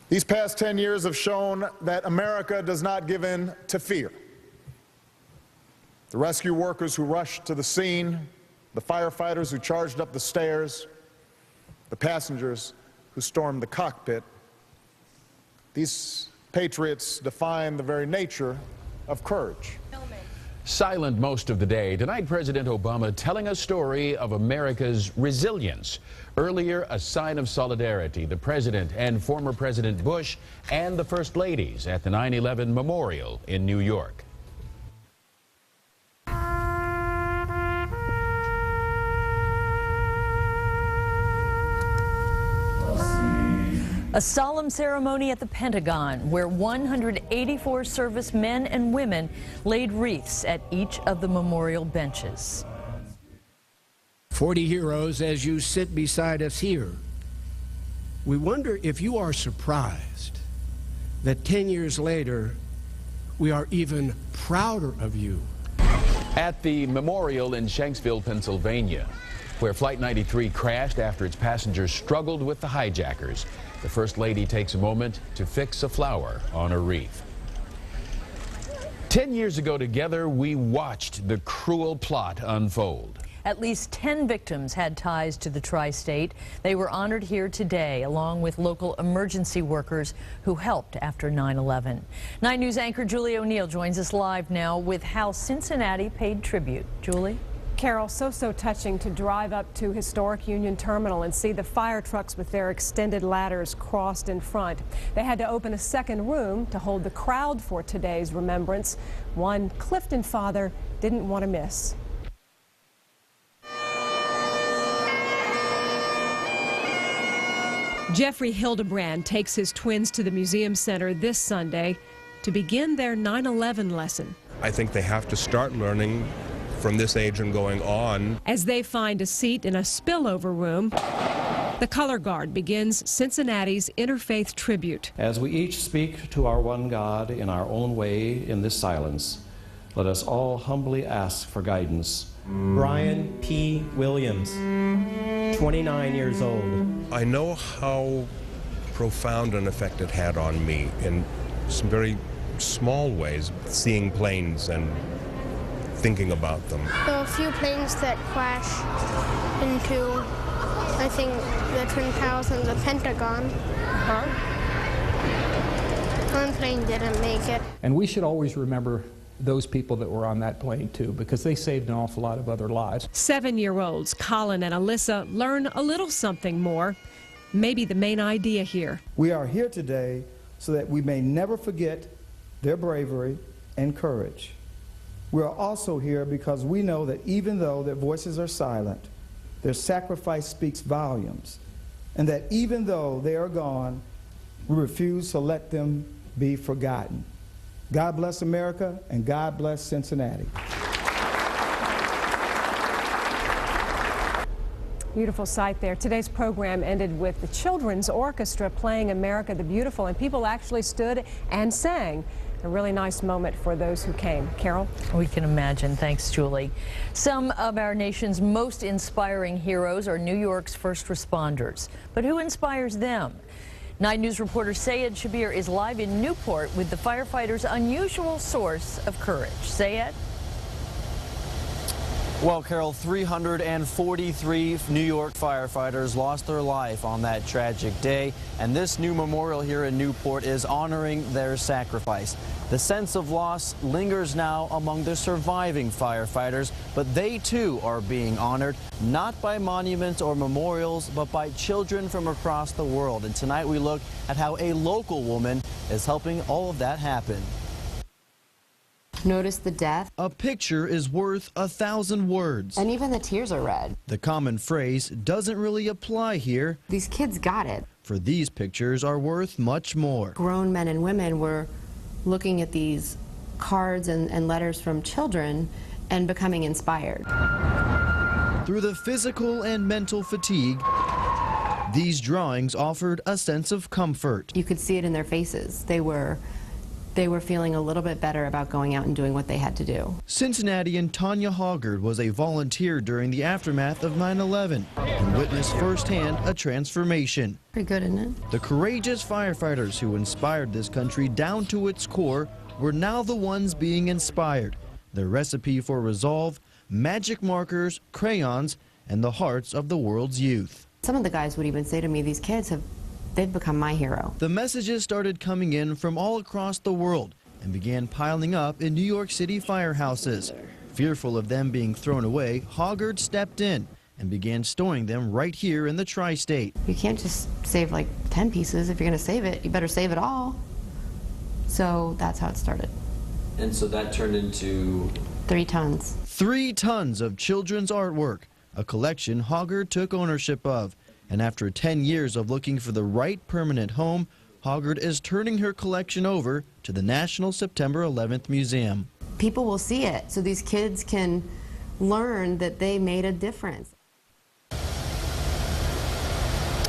These past 10 years have shown that America does not give in to fear. The rescue workers who rushed to the scene, the firefighters who charged up the stairs, the passengers who stormed the cockpit, these patriots define the very nature of courage. Silent most of the day. Tonight, President Obama telling a story of America's resilience. Earlier, a sign of solidarity. The President and former President Bush and the First Ladies at the 9/11 Memorial in New York. A solemn ceremony at the Pentagon where 184 servicemen and women laid wreaths at each of the memorial benches. 40 heroes as you sit beside us here. We wonder if you are surprised that 10 years later, we are even prouder of you. At the memorial in Shanksville, Pennsylvania, where Flight 93 crashed after its passengers struggled with the hijackers, the First Lady takes a moment to fix a flower on a wreath. 10 years ago together, we watched the cruel plot unfold. At least 10 victims had ties to the tri-state. They were honored here today, along with local emergency workers who helped after 9/11. 9 News anchor Julie O'Neill joins us live now with how Cincinnati paid tribute. Julie? Carol, so touching to drive up to historic Union Terminal and see the fire trucks with their extended ladders crossed in front. They had to open a second room to hold the crowd for today's remembrance. One Clifton father didn't want to miss. Jeffrey Hildebrand takes his twins to the Museum Center this Sunday to begin their 9/11 lesson. I think they have to start learning from this age and going on. As they find a seat in a spillover room, the color guard begins Cincinnati's interfaith tribute. As we each speak to our one God in our own way in this silence, let us all humbly ask for guidance. Brian P. Williams, 29 years old. I know how profound an effect it had on me in some very small ways, seeing planes and thinking about them. There were a few planes that crashed into, I think, the Twin Towers and the Pentagon. One plane didn't make it. And we should always remember those people that were on that plane too, because they saved an awful lot of other lives. 7-year-olds Colin and Alyssa learn a little something more, maybe the main idea here. We are here today so that we may never forget their bravery and courage. We are also here because we know that even though their voices are silent, their sacrifice speaks volumes, and that even though they are gone, we refuse to let them be forgotten. God bless America, and God bless Cincinnati. Beautiful sight there. Today's program ended with the Children's Orchestra playing America the Beautiful, and people actually stood and sang. A really nice moment for those who came. Carol? We can imagine. Thanks, Julie. Some of our nation's most inspiring heroes are New York's first responders. But who inspires them? 9 News reporter Sayed Shabir is live in Newport with the firefighters' unusual source of courage. Sayed? Well, Carol, 343 New York firefighters lost their life on that tragic day, and this new memorial here in Newport is honoring their sacrifice. The sense of loss lingers now among the surviving firefighters, but they too are being honored, not by monuments or memorials, but by children from across the world. And tonight we look at how a local woman is helping all of that happen. Notice the death. A picture is worth 1,000 words. And even the tears are red. The common phrase doesn't really apply here. These kids got it. For these pictures are worth much more. Grown men and women were looking at these cards and letters from children and becoming inspired. Through the physical and mental fatigue, these drawings offered a sense of comfort. You could see it in their faces. They were they were feeling a little bit better about going out and doing what they had to do. Cincinnatian Tanya Hoggard was a volunteer during the aftermath of 9/11 and witnessed firsthand a transformation. Pretty good, isn't it? The courageous firefighters who inspired this country down to its core were now the ones being inspired. Their recipe for resolve: magic markers, crayons, and the hearts of the world's youth. Some of the guys would even say to me, these kids they've become my hero. The messages started coming in from all across the world and began piling up in New York City firehouses. Fearful of them being thrown away, Hoggard stepped in and began storing them right here in the tri-state. You can't just save like 10 pieces. If you're going to save it, you better save it all. So that's how it started. And so that turned into 3 tons. 3 tons of children's artwork, a collection Hoggard took ownership of. And after 10 years of looking for the right permanent home, Hoggard is turning her collection over to the National September 11th Museum. People will see it, so these kids can learn that they made a difference.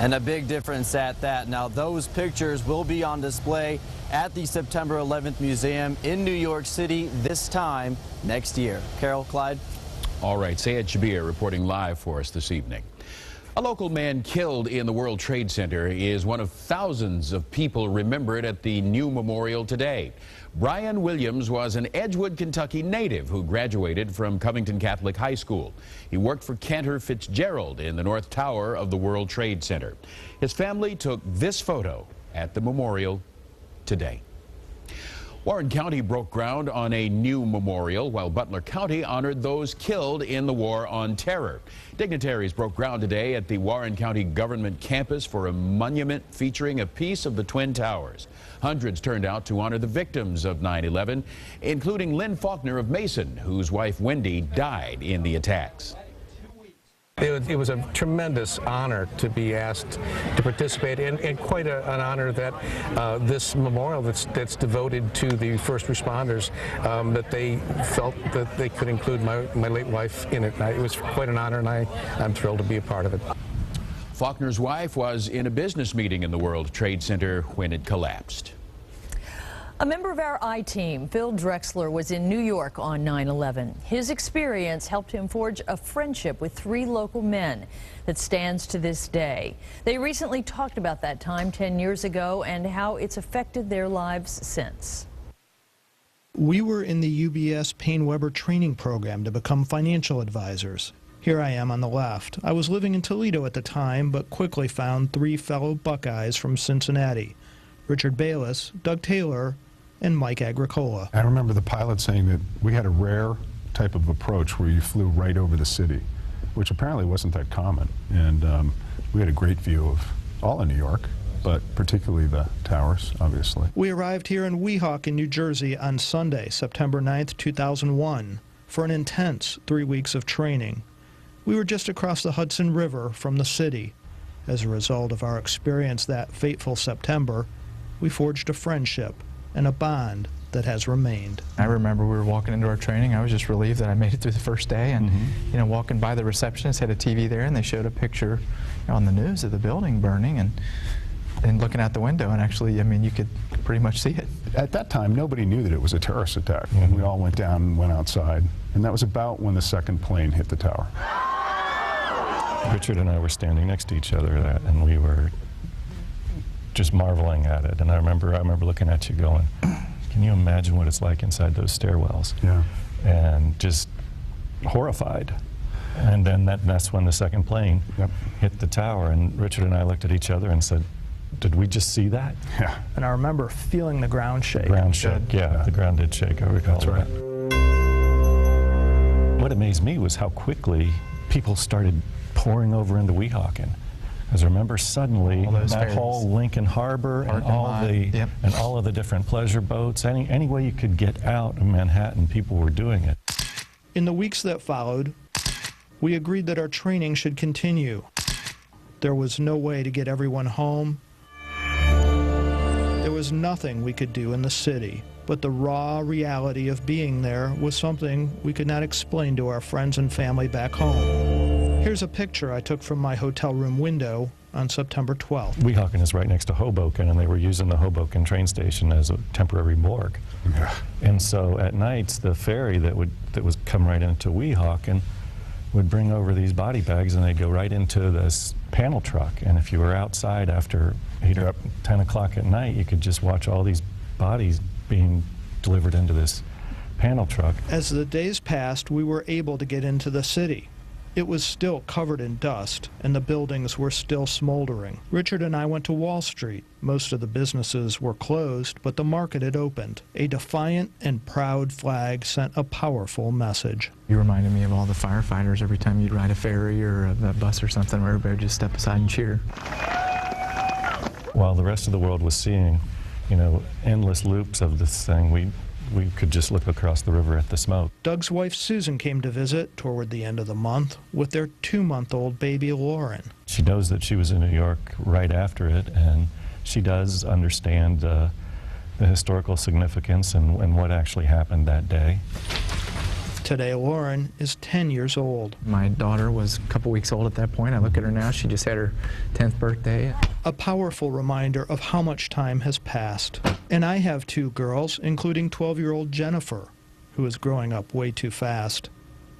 And a big difference at that. Now, those pictures will be on display at the September 11th Museum in New York City this time next year. Carol, Clyde? All right, Sayed Shabir reporting live for us this evening. A local man killed in the World Trade Center is one of thousands of people remembered at the new memorial today. Brian Williams was an Edgewood, Kentucky native who graduated from Covington Catholic High School. He worked for Cantor Fitzgerald in the North Tower of the World Trade Center. His family took this photo at the memorial today. Warren County broke ground on a new memorial, while Butler County honored those killed in the War on Terror. Dignitaries broke ground today at the Warren County Government campus for a monument featuring a piece of the Twin Towers. Hundreds turned out to honor the victims of 9/11, including Lynn Faulkner of Mason, whose wife Wendy died in the attacks. It was a tremendous honor to be asked to participate, and quite an honor that this memorial that's devoted to the first responders, that they felt that they could include my late wife in it. It was quite an honor, and I'm thrilled to be a part of it. Faulkner's wife was in a business meeting in the World Trade Center when it collapsed. A member of our I-Team, Phil Drexler, was in New York on 9/11. His experience helped him forge a friendship with 3 local men that stands to this day. They recently talked about that time 10 years ago and how it's affected their lives since. We were in the UBS Payne-Weber training program to become financial advisors. Here I am on the left. I was living in Toledo at the time, but quickly found 3 fellow Buckeyes from Cincinnati: Richard Bayless, Doug Taylor, and Mike Agricola. I remember the pilot saying that we had a rare type of approach where you flew right over the city, which apparently wasn't that common. And we had a great view of all of New York, but particularly the towers, obviously. We arrived here in Weehawken, New Jersey on Sunday, September 9th, 2001, for an intense 3 weeks of training. We were just across the Hudson River from the city. As a result of our experience that fateful September, we forged a friendship and a bond that has remained. I remember we were walking into our training. I was just relieved that I made it through the first day, and you know, walking by the receptionist, had a TV there, and they showed a picture on the news of the building burning, and looking out the window, and actually, I mean, you could pretty much see it. At that time, nobody knew that it was a terrorist attack. We all went down and went outside, and that was about when the second plane hit the tower. Richard and I were standing next to each other, and we were just marveling at it. And I remember looking at you going, can you imagine what it's like inside those stairwells? Yeah. And just horrified. And then that's when the second plane hit the tower, and Richard and I looked at each other and said, did we just see that? Yeah. And I remember feeling the ground shake. The ground shook, yeah, the ground did shake, I recall. That's right. What amazed me was how quickly people started pouring over into Weehawken. Because I remember suddenly that whole Lincoln Harbor and all of the different pleasure boats, any way you could get out of Manhattan, people were doing it. In the weeks that followed, we agreed that our training should continue. There was no way to get everyone home. There was nothing we could do in the city, but the raw reality of being there was something we could not explain to our friends and family back home. Here's a picture I took from my hotel room window on September 12th. Weehawken is right next to Hoboken, and they were using the Hoboken train station as a temporary morgue. Yeah. And so at nights, the ferry that would come right into Weehawken would bring over these body bags, and they'd go right into this panel truck. And if you were outside after 8 or 10 o'clock at night, you could just watch all these bodies being delivered into this panel truck. As the days passed, we were able to get into the city. It was still covered in dust, and the buildings were still smoldering. Richard and I went to Wall Street. Most of the businesses were closed, but the market had opened. A defiant and proud flag sent a powerful message. You reminded me of all the firefighters every time you'd ride a ferry or a bus or something where everybody would just step aside and cheer. While the rest of the world was seeing, you know, endless loops of this thing, we could just look across the river at the smoke. Doug's wife Susan came to visit toward the end of the month with their 2-month-old baby Lauren. She knows that she was in New York right after it, and she does understand the historical significance and what actually happened that day. Today, Lauren is 10 years old. My daughter was a couple weeks old at that point. I look at her now, she just had her 10th birthday. A powerful reminder of how much time has passed. And I have 2 girls, including 12-year-old Jennifer, who is growing up way too fast.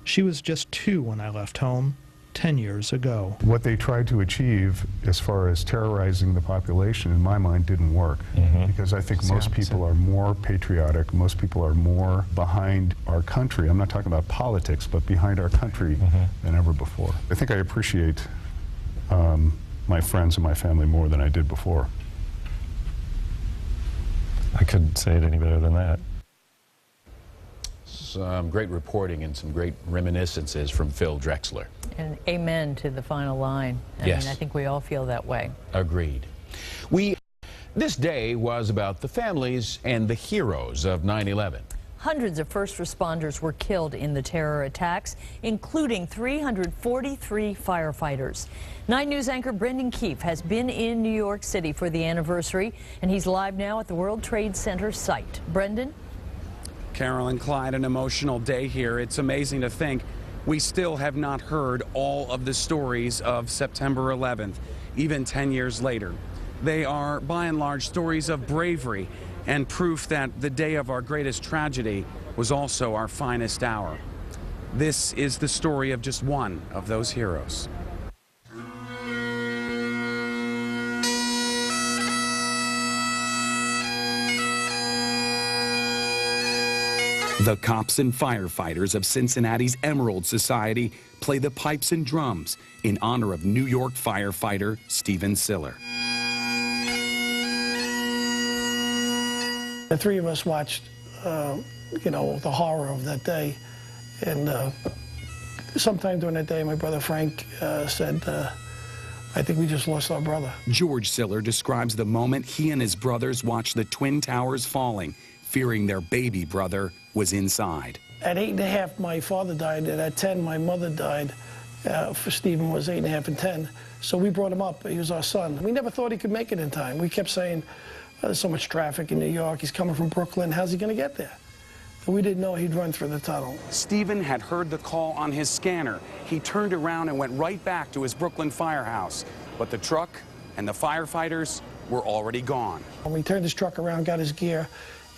She was just 2 when I left home 10 years ago. What they tried to achieve as far as terrorizing the population, in my mind, didn't work. Because I think most people are more patriotic, most people are more behind our country. I'm not talking about politics, but behind our country than ever before. I think I appreciate my friends and my family more than I did before. I couldn't say it any better than that. Some great reporting and some great reminiscences from Phil Drexler. And amen to the final line. I mean, I think we all feel that way. Agreed. This day was about the families and the heroes of 9/11. Hundreds of first responders were killed in the terror attacks, including 343 firefighters. 9 News anchor Brendan Keefe has been in New York City for the anniversary, and he's live now at the World Trade Center site. Brendan? Carol and Clyde, an emotional day here. It's amazing to think we still have not heard all of the stories of September 11th, even 10 years later. They are, by and large, stories of bravery and proof that the day of our greatest tragedy was also our finest hour. This is the story of just one of those heroes. The cops and firefighters of Cincinnati's Emerald Society play the pipes and drums in honor of New York firefighter Stephen Siller. The 3 of us watched, you know, the horror of that day. And sometime during that day, my brother Frank said, I think we just lost our brother. George Siller describes the moment he and his brothers watched the Twin Towers falling, fearing their baby brother was inside. At 8 1/2, my father died, and at 10, my mother died. For Stephen was 8 1/2 and 10. So we brought him up. He was our son. We never thought he could make it in time. We kept saying, there's so much traffic in New York. He's coming from Brooklyn. How's he going to get there? But we didn't know he'd run through the tunnel. Stephen had heard the call on his scanner. He turned around and went right back to his Brooklyn firehouse. But the truck and the firefighters were already gone. When he turned his truck around, got his gear,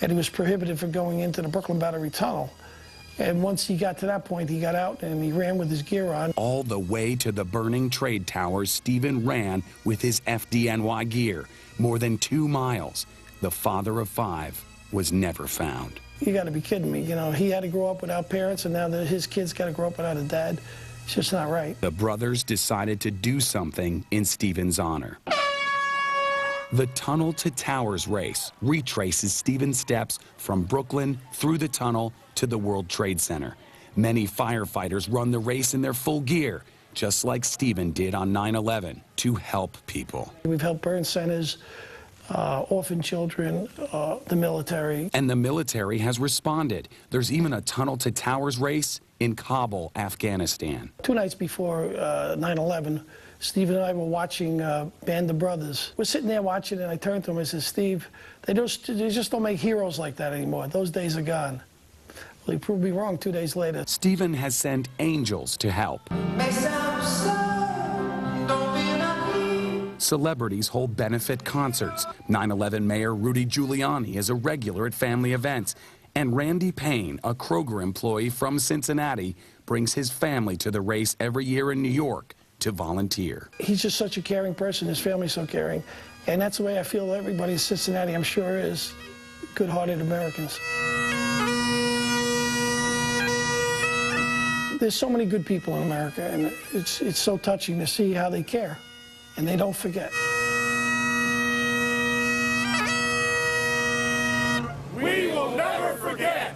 and he was prohibited from going into the Brooklyn Battery Tunnel. And once he got to that point, he got out and he ran with his gear on. All the way to the burning trade towers, Stephen ran with his FDNY gear. More than 2 miles. The father of 5 was never found. You got to be kidding me. You know, he had to grow up without parents, and now that his kids got to grow up without a dad. It's just not right. The brothers decided to do something in Stephen's honor. The Tunnel to Towers race retraces Stephen's steps from Brooklyn through the tunnel to the World Trade Center. Many firefighters run the race in their full gear, just like Stephen did on 9/11, to help people. We've helped burn centers, orphan children, the military. And the military has responded. There's even a Tunnel to Towers race in Kabul, Afghanistan. 2 nights before 9/11, Steve and I were watching Band of Brothers. We're sitting there watching, and I turned to him and said, Steve, they just don't make heroes like that anymore. Those days are gone. Well, he proved me wrong 2 days later. Stephen has sent angels to help. celebrities hold benefit concerts. 9/11 Mayor Rudy Giuliani is a regular at family events. And Randy Payne, a Kroger employee from Cincinnati, brings his family to the race every year in New York to volunteer. He's just such a caring person. His family's so caring. And that's the way I feel everybody in Cincinnati, I'm sure, is good-hearted Americans. There's so many good people in America, and it's so touching to see how they care, and they don't forget. We will never forget.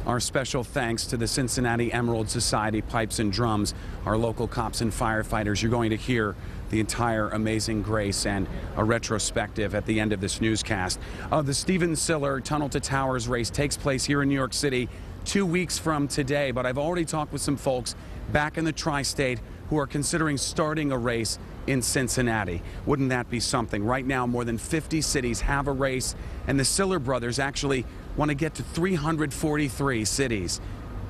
Our special thanks to the Cincinnati Emerald Society Pipes and Drums, our local cops and firefighters. You're going to hear the entire Amazing Grace and a retrospective at the end of this newscast. The Stephen Siller Tunnel to Towers race takes place here in New York City 2 weeks from today, but I've already talked with some folks back in the tri-state who are considering starting a race in Cincinnati. Wouldn't that be something? Right now, more than 50 cities have a race, and the Siller brothers actually want to get to 343 cities.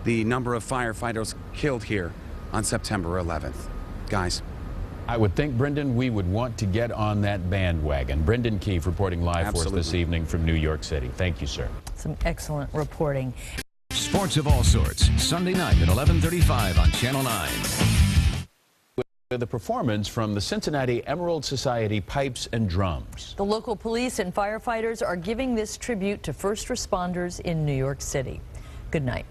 The number of firefighters killed here on September 11th. Guys. I would think, Brendan, we would want to get on that bandwagon. Brendan Keefe reporting live for us this evening from New York City. Thank you, sir. Some excellent reporting. Sports of all sorts, Sunday night at 11:35 on Channel 9. The performance from the Cincinnati Emerald Society Pipes and Drums. The local police and firefighters are giving this tribute to first responders in New York City. Good night.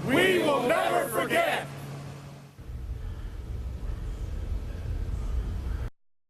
We will never forget.